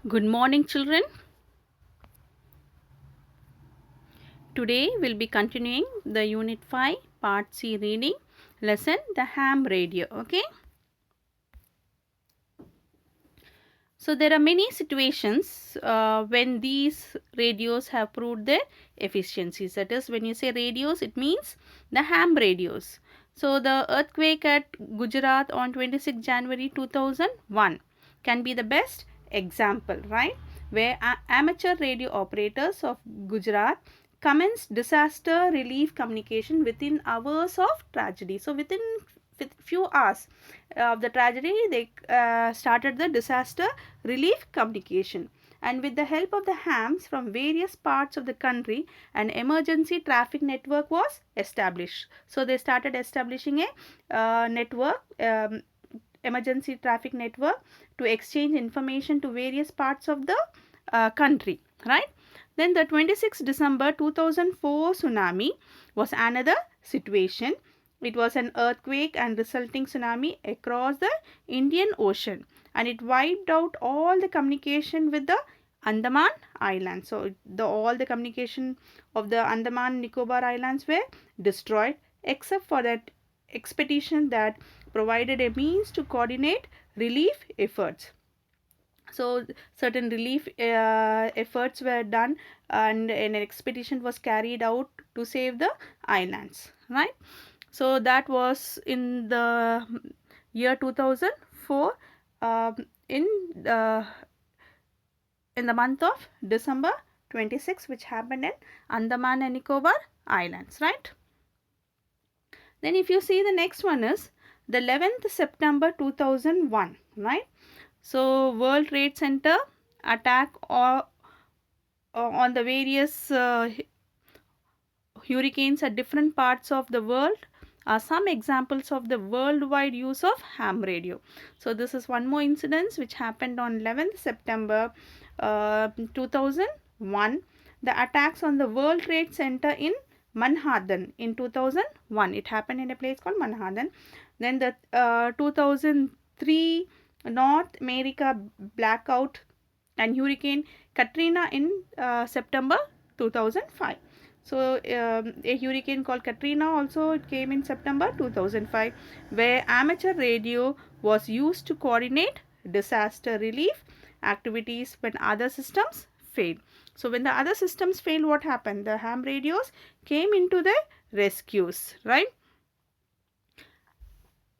Good morning, children. Today we'll be continuing the Unit 5 Part C reading lesson, the ham radio. Okay. So there are many situations when these radios have proved their efficiencies. That is, when you say radios, it means the ham radios. So the earthquake at Gujarat on 26 January 2001 can be the best example, right? Where amateur radio operators of Gujarat commenced disaster relief communication within hours of tragedy. So within few hours of the tragedy, they started the disaster relief communication, and with the help of the hams from various parts of the country, an emergency traffic network was established. So they started establishing a network, emergency traffic network, to exchange information to various parts of the country, right? Then the 26th December 2004 tsunami was another situation. It was an earthquake and resulting tsunami across the Indian Ocean, and it wiped out all the communication with the Andaman Islands. So all the communication of the Andaman Nicobar Islands were destroyed, except for that expedition that provided a means to coordinate relief efforts. So certain relief efforts were done, and an expedition was carried out to save the islands, right? So that was in the year 2004, in the month of December 26, which happened in Andaman and Nicobar Islands, right? Then if you see, the next one is the 11th September 2001, right? So World Trade Center attack on the various hurricanes at different parts of the world are some examples of the worldwide use of ham radio. So this is one more incident which happened on 11th September 2001. The attacks on the World Trade Center in Manhattan in 2001. It happened in a place called Manhattan. Then the 2003 North America blackout and Hurricane Katrina in September 2005. So a hurricane called Katrina also, it came in September 2005, where amateur radio was used to coordinate disaster relief activities when other systems failed. So when the other systems failed, what happened? The ham radios came into the rescues, right?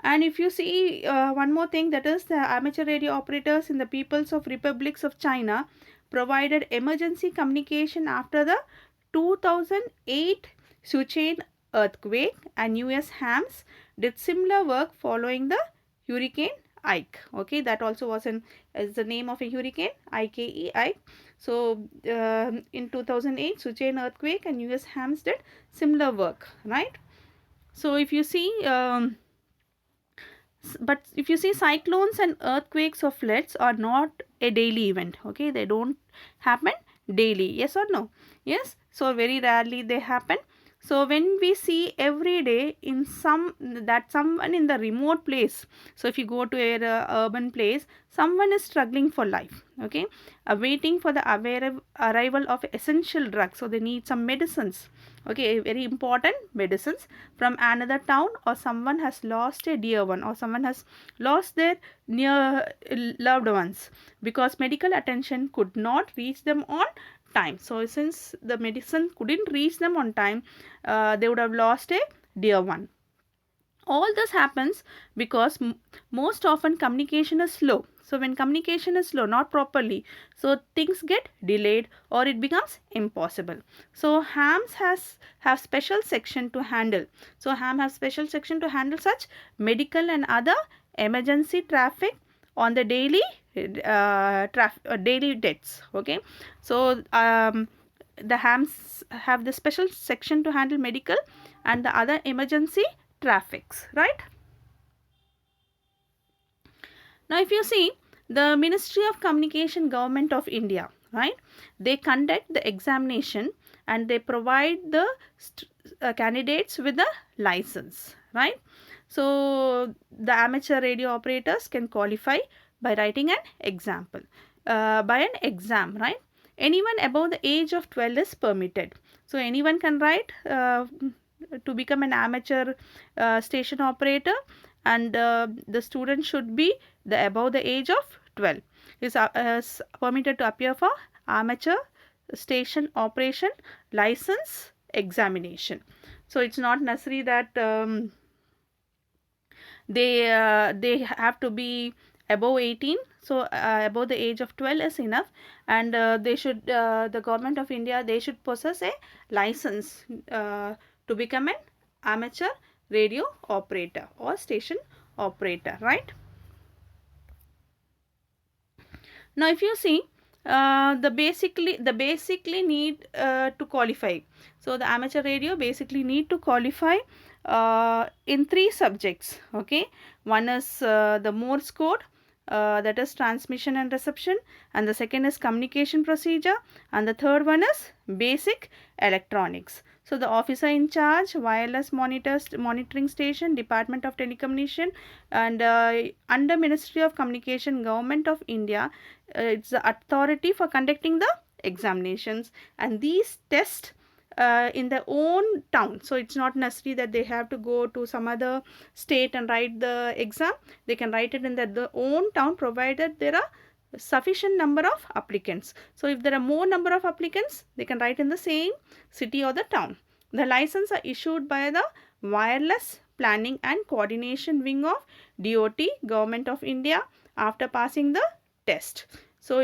And if you see one more thing, that is the amateur radio operators in the Peoples of Republics of China provided emergency communication after the 2008 Sichuan earthquake, and US hams did similar work following the Hurricane Ike. Okay, that also was as the name of a hurricane, Ike, Ike. So in 2008 Sichuan earthquake and US hams did similar work, right? So if you see but if you see, cyclones and earthquakes or floods are not a daily event. Okay, they don't happen daily, yes or no? Yes, so very rarely they happen. So when we see every day in someone in the remote place, so if you go to a urban place, someone is struggling for life, okay, waiting for the arrival of essential drugs, so they need some medicines, okay, very important medicines from another town, or someone has lost a dear one, or someone has lost their near loved ones, because medical attention could not reach them on time. So since the medicine couldn't reach them on time, they would have lost a dear one. All this happens because most often communication is slow. So when communication is slow, not properly, so things get delayed or it becomes impossible. So hams have special section to handle. So ham has special section to handle such medical and other emergency traffic on the daily daily deaths. Okay, so the hams have the special section to handle medical and the other emergency traffics, right? Now if you see, the Ministry of Communication, Government of India, right, they conduct the examination and they provide the candidates with a license, right? So the amateur radio operators can qualify by writing an example. by an exam, right? Anyone above the age of 12 is permitted. So anyone can write to become an amateur station operator, and the student should be above the age of 12 is permitted to appear for amateur station operation license examination. So it's not necessary that they have to be above 18. So above the age of 12 is enough, and they should the government of India, they should possess a license to become an amateur radio operator or station operator, right? Now if you see the basically need to qualify. So the amateur radio basically need to qualify in 3 subjects. Okay, one is the Morse code, that is transmission and reception, and the second is communication procedure, and the third one is basic electronics. So the officer in charge, wireless monitoring station, Department of Telecommunication, and under Ministry of Communication, Government of India, it's the authority for conducting the examinations, and these tests in their own town. So it's not necessary that they have to go to some other state and write the exam. They can write it in their own town, provided there are sufficient number of applicants. So if there are more number of applicants, they can write in the same city or the town. The license are issued by the Wireless Planning and Coordination Wing of DOT, Government of India, after passing the test. So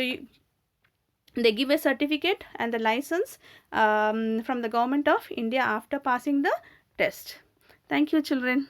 they give a certificate and the license from the Government of India after passing the test. Thank you, children.